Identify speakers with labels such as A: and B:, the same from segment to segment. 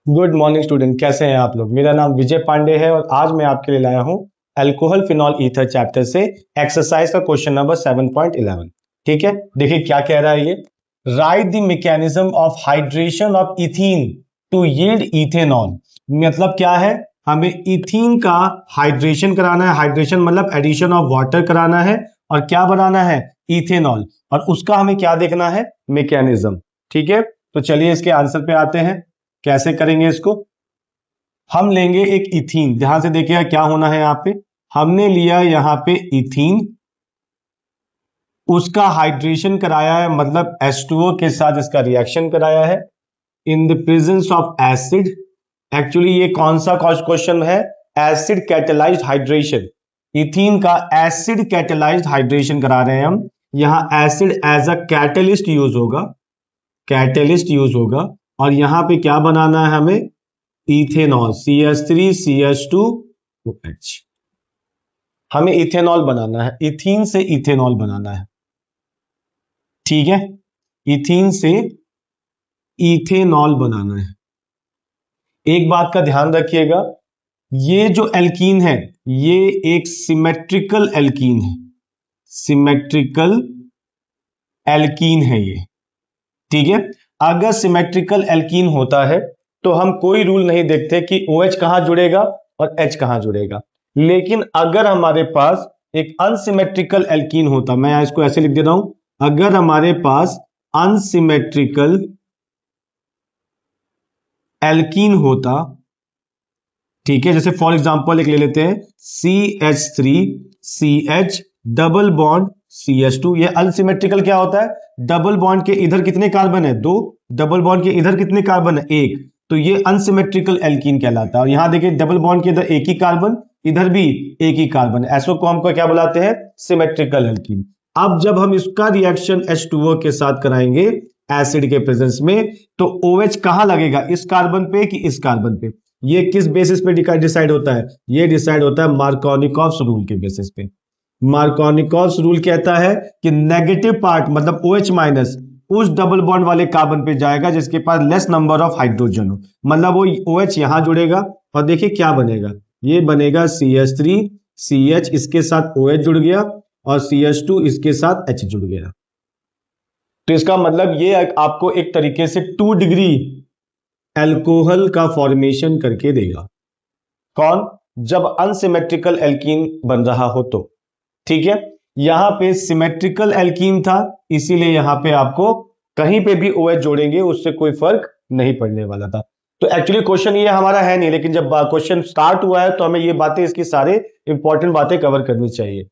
A: Good morning student, कैसे हैं आप लोग। मेरा नाम विजय पांडे है और आज मैं आपके लिए लाया हूं अल्कोहल फिनॉल ईथर चैप्टर से एक्सरसाइज का क्वेश्चन नंबर 7.11। ठीक है, देखिए क्या कह रहा है ये। Write the mechanism of hydration of ethene to yield ethanol. मतलब क्या है, हमें इथीन का हाइड्रेशन कराना है। हाइड्रेशन मतलब एडिशन ऑफ वाटर कराना है और क्या बनाना है, इथेनॉल। और उसका हमें क्या देखना है, मैकेनिज्म। ठीक है, तो चलिए इसके आंसर पे आते हैं। कैसे करेंगे इसको। हम लेंगे एक इथीन, ध्यान से देखिएगा क्या होना है यहां पे। हमने लिया यहां पे इथीन, उसका हाइड्रेशन कराया है, मतलब H2O के साथ इसका रिएक्शन कराया है in the presence of acid. Actually ये कौन सा क्वेश्चन है, एसिड कैटेलाइज्ड हाइड्रेशन। इथीन का एसिड कैटेलाइज्ड हाइड्रेशन करा रहे हैं हम। यहां acid as a catalyst use होगा, कैटलिस्ट यूज होगा। और यहां पे क्या बनाना है हमें, इथेनॉल CH3CH2OH। हमें इथेनॉल बनाना है, इथीन से इथेनॉल बनाना है। ठीक है, इथीन से इथेनॉल बनाना है। एक बात का ध्यान रखिएगा, ये जो एल्कीन है ये एक सिमेट्रिकल एल्कीन है, सिमेट्रिकल एल्कीन है ये। ठीक है, अगर सिमेट्रिकल एल्कीन होता है तो हम कोई रूल नहीं देखते कि OH कहां जुड़ेगा और H कहां जुड़ेगा। लेकिन अगर हमारे पास एक अनसिमेट्रिकल एल्कीन होता, मैं इसको ऐसे लिख दे रहा हूं, अगर हमारे पास अनसिमेट्रिकल एल्कीन होता, ठीक है, जैसे फॉर एग्जांपल एक ले लेते हैं CH3CH डबल बॉन्ड CH2। ये अनसिमेट्रिकल क्या होता है, डबल बॉन्ड के इधर कितने कार्बन है, दो, डबल बॉन्ड के इधर कितने कार्बन है, एक। तो ये अनसिमेट्रिकल एल्कीन कहलाता है। और यहां देखिए डबल बॉन्ड के इधर एक ही कार्बन, इधर भी एक ही कार्बन, ऐसो को हमको क्या बुलाते हैं, सिमेट्रिकल एल्कीन। अब जब हम इसका रिएक्शन H2O के साथ कराएंगे एसिड के प्रेजेंस में, तो OH कहां लगेगा, इस कार्बन पे कि इस कार्बन पे। ये किस बेसिस पे डिसाइड होता है, ये डिसाइड होता है मार्कोनिकॉव्स रूल के बेसिस पे। मार्कोनिकॉव्स रूल कहता है कि नेगेटिव पार्ट मतलब OH माइनस उस डबल बॉन्ड वाले कार्बन पे जाएगा जिसके पास लेस नंबर ऑफ हाइड्रोजन हो। मतलब वो OH यहां जुड़ेगा और देखिए क्या बनेगा, ये बनेगा CH3CH, इसके साथ OH जुड़ गया और CH2 इसके साथ H जुड़ गया। तो इसका मतलब ये आपको एक तरीके से 2 डिग्री एल्कोहल का फॉर्मेशन करके देगा। कौन, जब अनसिमेट्रिकल एल्कीन बन रहा हो तो। ठीक है, यहां पे सिमेट्रिकल एल्कीन था, इसीलिए यहां पे आपको कहीं पे भी OH जोड़ेंगे उससे कोई फर्क नहीं पड़ने वाला था। तो एक्चुअली क्वेश्चन ये हमारा है नहीं, लेकिन जब क्वेश्चन स्टार्ट हुआ है तो हमें ये बातें, इसकी सारे इंपॉर्टेंट बातें कवर करनी चाहिए।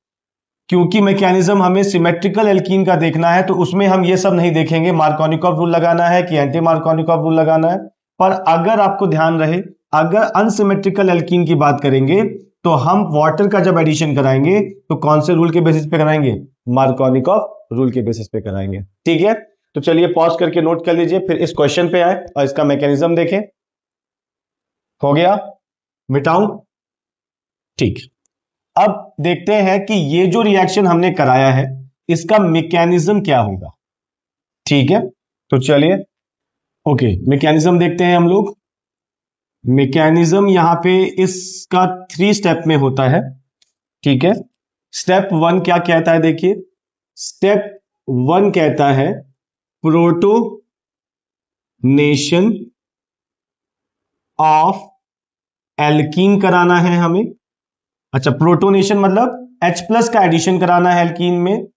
A: क्योंकि मैकेनिज्म हमें सिमेट्रिकल एल्कीन का देखना है तो उसमें हम ये सब नहीं देखेंगे मार्कोनिकॉव रूल लगाना है कि एंटी मार्कोनिकॉव रूल लगाना है। पर अगर आपको ध्यान रहे, अगर अनसिमेट्रिकल एल्कीन की बात करेंगे तो हम वाटर का जब एडिशन कराएंगे तो कौन से रूल के बेसिस पे कराएंगे, मार्कोनिकॉव रूल के बेसिस पे कराएंगे। ठीक है, तो चलिए पॉज करके नोट कर लीजिए, फिर इस क्वेश्चन पे आए और इसका मैकेनिज्म देखें। हो गया, मिटाऊं, ठीक। अब देखते हैं कि ये जो रिएक्शन हमने कराया है इसका मैकेनिज्म क्या होगा। ठीक है, तो चलिए ओके, मैकेनिज्म देखते हैं हम लोग। मैकेनिज्म यहां पे इसका 3 स्टेप में होता है। ठीक है, स्टेप 1 क्या कहता है, देखिए स्टेप 1 कहता है प्रोटोनेशन ऑफ एल्कीन कराना है हमें। अच्छा, प्रोटोनेशन मतलब H+ का एडिशन कराना है एल्कीन में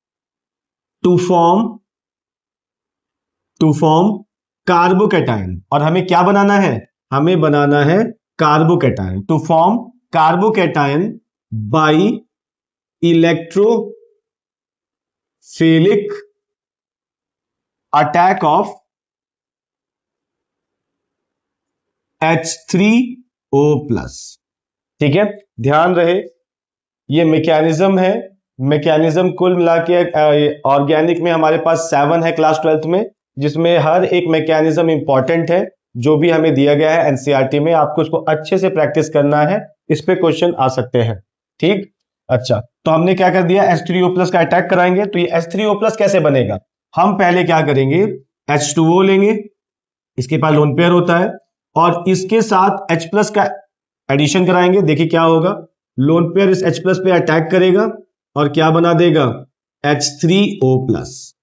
A: टू फॉर्म कार्बोकैटायन। और हमें क्या बनाना है, हमें बनाना है carbocation to form carbocation by electrophilic attack of H3O+। ठीक है, ध्यान रहे ये मैकेनिज्म है। मैकेनिज्म कुल मिला के ऑर्गेनिक में हमारे पास 7 है क्लास 12th में, जिसमें हर एक मैकेनिज्म इंपॉर्टेंट है। जो भी हमें दिया गया है एनसीईआरटी में, आपको इसको अच्छे से प्रैक्टिस करना है, इस पे क्वेश्चन आ सकते हैं। ठीक, अच्छा, तो हमने क्या कर दिया, H3O+ का अटैक कराएंगे। तो ये H3O+ कैसे बनेगा, हम पहले क्या करेंगे, H2O लेंगे, इसके पास लोन पेयर होता है, और इसके साथ H प्लस का एडिशन कराएंगे। देखिए क्या होगा, लोन पेयर इस H प्लस पे अटैक करेगा और क्या बना देगा, H3O प्लस।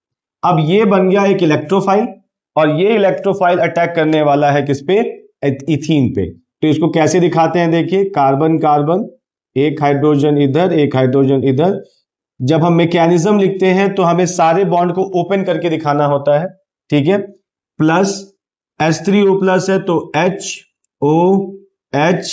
A: अब ये बन गया एक इलेक्ट्रोफाइल, और ये इलेक्ट्रोफाइल अटैक करने वाला है किस पे, इथीन पे। तो इसको कैसे दिखाते हैं, देखिए कार्बन कार्बन, एक हाइड्रोजन इधर एक हाइड्रोजन इधर। जब हम मैकेनिज्म लिखते हैं तो हमें सारे बॉन्ड को ओपन करके दिखाना होता है, ठीक है। प्लस H3O प्लस है तो HOH,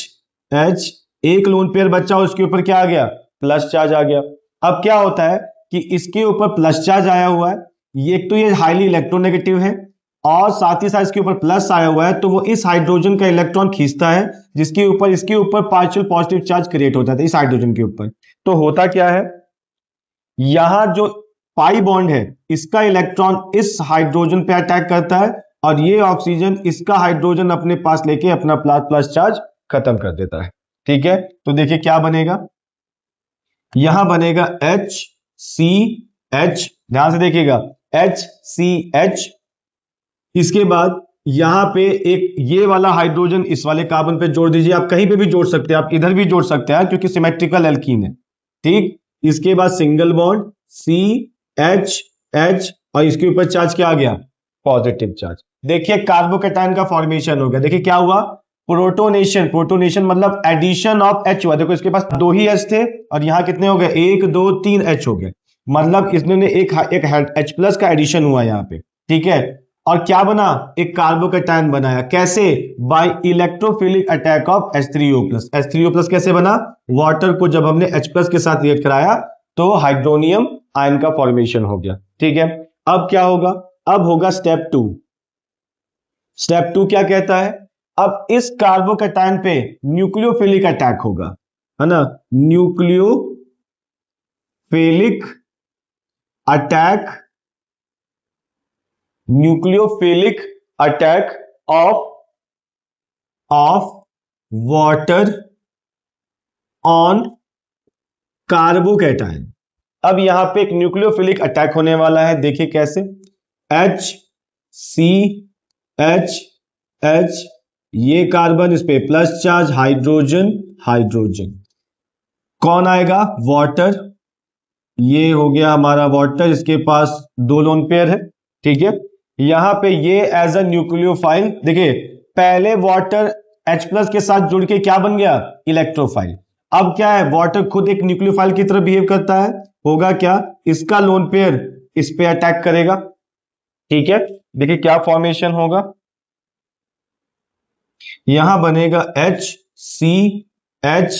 A: एक लोन पेयर बचा, उसके ऊपर क्या आ गया, प्लस चार्ज आ गया। अब क्या होता है कि इसके ऊपर प्लस चार्ज आया हुआ है, एक तो ये हाईली इलेक्ट्रोनेगेटिव है, और साथ ही साथ इसके ऊपर प्लस आया हुआ है, तो वो इस हाइड्रोजन का इलेक्ट्रॉन खींचता है, जिसके ऊपर इसके ऊपर पार्शियल पॉजिटिव चार्ज क्रिएट हो जाता है इस हाइड्रोजन के ऊपर। तो होता क्या है, यहां जो पाई बॉन्ड है इसका इलेक्ट्रॉन इस हाइड्रोजन पे अटैक करता है, और ये ऑक्सीजन इसका हाइड्रोजन अपने पास लेके अपना प्लस प्लस चार्ज खत्म कर देता है, ठीक है। तो देखिए क्या बनेगा, यहां बनेगा HCH, ध्यान से देखिएगा HCH। इसके बाद यहां पे एक ये वाला हाइड्रोजन इस वाले कार्बन पे जोड़ दीजिए, आप कहीं पे भी जोड़ सकते हैं, आप इधर भी जोड़ सकते हैं क्योंकि सिमेट्रिकल एल्कीन है, ठीक। इसके बाद सिंगल बॉन्ड CH, और इसके ऊपर चार्ज क्या आ गया, पॉजिटिव चार्ज। देखिए कार्बोकेटायन का फॉर्मेशन हो गया। देखिए क्या हुआ, प्रोटोनेशन, प्रोटोनेशन मतलब एडिशन ऑफ H हुआ। देखो इसके पास 2 ही H थे और यहां कितने हो गए, 1 2 3 H हो गए, मतलब इसने एक H प्लस का एडिशन हुआ यहां पे, ठीक है। और क्या बना, एक कार्बोकेटायन बनाया, कैसे, by electrophilic attack of H3O plus. H3O plus कैसे बना, वाटर को जब हमने H प्लस के साथ रिएक्ट कराया तो हाइड्रोनियम आयन का फॉर्मेशन हो गया, ठीक है। अब क्या होगा, अब होगा स्टेप 2। स्टेप 2 क्या कहता है, अब इस कार्बोकेटायन पे न्यूक्लियोफिलिक अटैक होगा, है ना, nucleophilic attack, nucleophilic attack of water on carbocation. अब यहां पे एक न्यूक्लियोफिलिक अटैक होने वाला है, देखिए कैसे, HCH, ये कार्बन, इस पे प्लस चार्ज, हाइड्रोजन हाइड्रोजन, कौन आएगा, वाटर, ये हो गया हमारा वाटर, इसके पास 2 लोन पेयर है, ठीक है। यहां पे ये एज अ न्यूक्लियोफाइल, देखिए पहले वाटर H प्लस के साथ जुड़ के क्या बन गया, इलेक्ट्रोफाइल। अब क्या है, वाटर खुद एक न्यूक्लियोफाइल की तरह बिहेव करता है, होगा क्या, इसका लोन पेयर इस पे अटैक करेगा, ठीक है। देखिए क्या फॉर्मेशन होगा, यहां बनेगा HCH,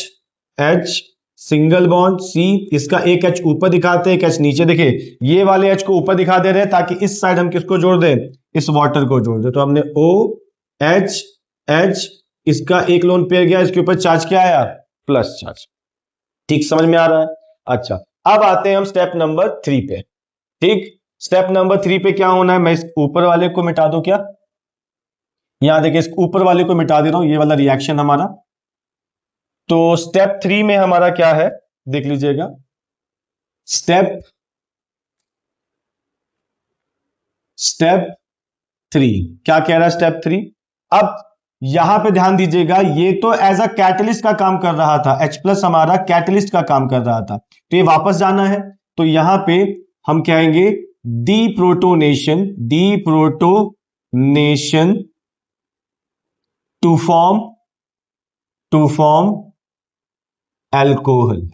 A: सिंगल बॉन्ड C, इसका एक H ऊपर दिखाते हैं, एक H नीचे। देखिए ये वाले H को ऊपर दिखा दे रहे हैं ताकि इस साइड हम किसको जोड़ दें, इस वाटर को जोड़ दें। तो हमने OH, इसका एक लोन पेयर गया, इसके ऊपर चार्ज क्या आया, प्लस चार्ज, ठीक, समझ में आ रहा है। अच्छा अब आते हैं हम स्टेप नंबर 3 पे, ठीक। स्टेप नंबर 3 पे क्या होना है, मैं इस ऊपर वाले को मिटा दूं क्या, यहां देखिए इस ऊपर वाले को मिटा दे रहा हूं, ये वाला रिएक्शन हमारा। तो स्टेप 3 में हमारा क्या है, देख लीजिएगा, स्टेप 3 क्या कह रहा है, स्टेप 3। अब यहां पे ध्यान दीजिएगा, ये तो एज अ कैटलिस्ट का काम कर रहा था, H प्लस हमारा कैटलिस्ट का काम कर रहा था, तो ये वापस जाना है, तो यहां पे हम कहेंगे deprotonation, deprotonation to form alcohol.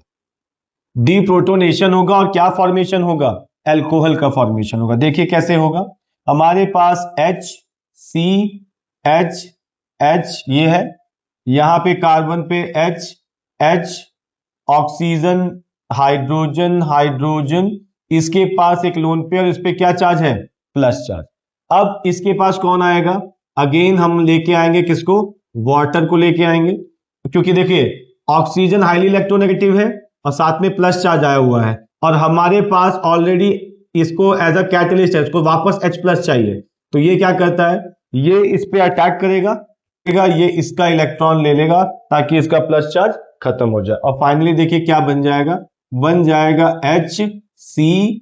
A: Deprotonation होगा और क्या फॉर्मेशन होगा, एल्कोहल का फॉर्मेशन होगा। देखिए कैसे होगा, हमारे पास HCH, ये है, यहां पे कार्बन पे H, ऑक्सीजन हाइड्रोजन हाइड्रोजन, इसके पास एक लोन पेयर, इस पे क्या चार्ज है, प्लस चार्ज। अब इसके पास कौन आएगा, अगेन हम लेके आएंगे किसको, वाटर को लेके आएंगे, क्योंकि देखिए ऑक्सीजन हाईली इलेक्ट्रोनेगेटिव है और साथ में प्लस चार्ज आया हुआ है, और हमारे पास ऑलरेडी इसको एज अ कैटलिस्ट है, इसको वापस H प्लस चाहिए, तो ये क्या करता है, ये इस पे अटैक करेगा, ये इसका इलेक्ट्रॉन ले लेगा ताकि इसका प्लस चार्ज खत्म हो जाए, और फाइनली देखिए क्या बन जाएगा, HCH,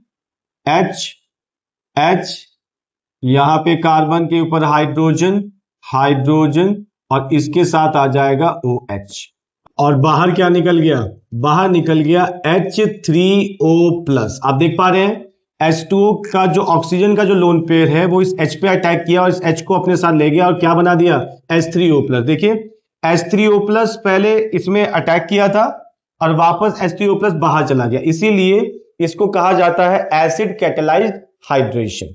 A: यहां पे कार्बन के ऊपर हाइड्रोजन हाइड्रोजन, और इसके साथ आ जाएगा OH। और बाहर क्या निकल गया? बाहर निकल गया H3O+। आप देख पा रहे हैं H2O का जो ऑक्सीजन का जो लोन पेयर है वो इस H पे अटैक किया और इस H को अपने साथ ले गया और क्या बना दिया? H3O+। देखिए H3O+ पहले इसमें अटैक किया था और वापस H3O+ बाहर चला गया, इसीलिए इसको कहा जाता है एसिड कैटेलाइज्ड हाइड्रेशन।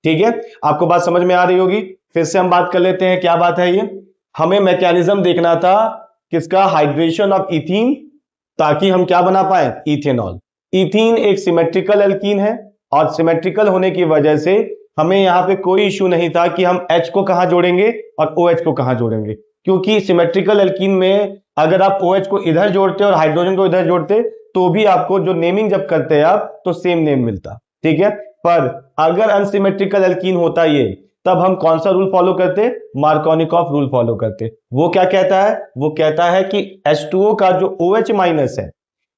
A: ठीक है, आपको बात समझ में आ रही होगी। फिर से हम बात कर लेते हैं, क्या बात है ये? हमें मैकेनिज्म देखना था किसका? हाइड्रेशन ऑफ इथीन, ताकि हम क्या बना पाए? इथेनॉल। इथीन एक सिमेट्रिकल एल्कीन है और सिमेट्रिकल होने की वजह से हमें यहां पे कोई इश्यू नहीं था कि हम H को कहां जोड़ेंगे और OH को कहां जोड़ेंगे, क्योंकि सिमेट्रिकल एल्कीन में अगर आप OH को इधर जोड़ते और हाइड्रोजन को इधर जोड़ते तो भी आपको जो नेमिंग जब करते हैं आप तो सेम नेम मिलता। ठीक है, पर अगर अनसिमेट्रिकल एल्कीन होता ये, तब हम कौन सा रूल फॉलो करते? मार्कोनिकॉफ रूल फॉलो करते। वो क्या कहता है? वो कहता है कि H2O का जो OH- है,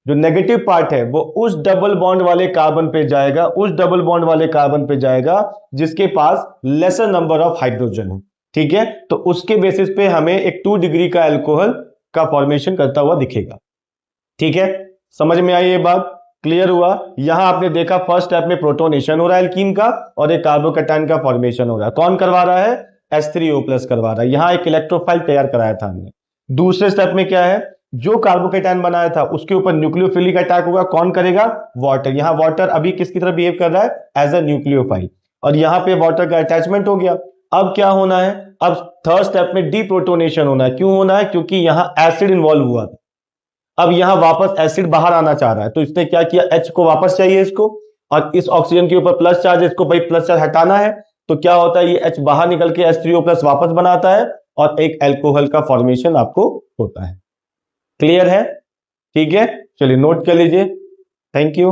A: जो नेगेटिव पार्ट है, वो उस डबल बॉन्ड वाले कार्बन पे जाएगा, उस डबल बॉन्ड वाले कार्बन पे जाएगा जिसके पास लेसर नंबर ऑफ हाइड्रोजन है। ठीक है, तो उसके बेसिस पे हमें एक 2 डिग्री का अल्कोहल का फॉर्मेशन करता हुआ दिखेगा। ठीक है, समझ में आई ये बात? क्लियर हुआ? यहां आपने देखा फर्स्ट स्टेप में प्रोटोनेशन हो रहा है एल्कीन का और एक कार्बोकैटायन का फॉर्मेशन हो रहा है। कौन करवा रहा है? H3O+ करवा रहा है। यहां एक इलेक्ट्रोफाइल तैयार कराया था हमने। दूसरे स्टेप में क्या है? जो कार्बोकैटायन बनाया था उसके ऊपर न्यूक्लियोफिलिक अटैक होगा। कौन करेगा? वाटर। यहां वाटर अभी किसकी तरह बिहेव कर रहा है? एज अ न्यूक्लियोफाइल, और यहां पे वाटर का अटैचमेंट हो गया। अब क्या होना है? अब थर्ड स्टेप में डीप्रोटोनेशन होना है। क्यों होना है? क्योंकि यहां एसिड इन्वॉल्व हुआ था। अब यहां वापस एसिड बाहर आना चाह रहा है, तो इसने क्या किया? H को वापस चाहिए इसको, और इस ऑक्सीजन के ऊपर प्लस चार्ज, इसको भाई प्लस चार्ज हटाना है। तो क्या होता है? ये H बाहर निकल के H3O+ वापस बनाता है और एक एल्कोहल का फॉर्मेशन आपको होता है। क्लियर है? ठीक है, चलिए नोट कर लीजिए। Thank you.